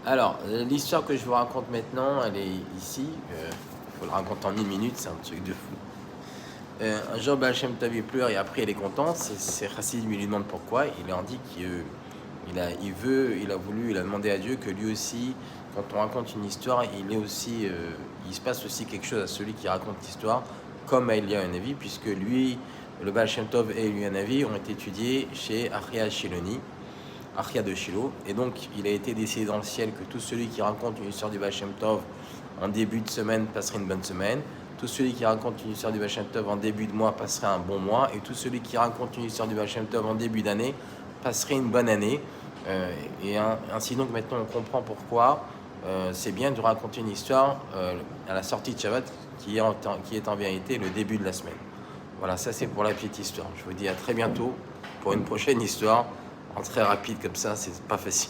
Alors, l'histoire que je vous raconte maintenant, elle est ici. Il faut la raconter en une minute, c'est un truc de fou. Un jour, Baal Shem Tov il pleure et après il est content. C'est Chassid lui demande pourquoi. Il leur dit il a demandé à Dieu que lui aussi, quand on raconte une histoire, il se passe aussi quelque chose à celui qui raconte l'histoire, comme à Elia Hanavi, puisque lui, le Baal Shem Tov et Elia Hanavi ont été étudiés chez Achia Shiloni. Achia de Shiloh, et donc il a été décidé dans le ciel que tout celui qui raconte une histoire du Baal Shem Tov en début de semaine passerait une bonne semaine, tout celui qui raconte une histoire du Baal Shem Tov en début de mois passerait un bon mois, et tout celui qui raconte une histoire du Baal Shem Tov en début d'année passerait une bonne année. Ainsi donc maintenant on comprend pourquoi c'est bien de raconter une histoire à la sortie de Shabbat qui est en vérité le début de la semaine. Voilà, ça c'est pour la petite histoire. Je vous dis à très bientôt pour une prochaine histoire. En très rapide comme ça, c'est pas facile.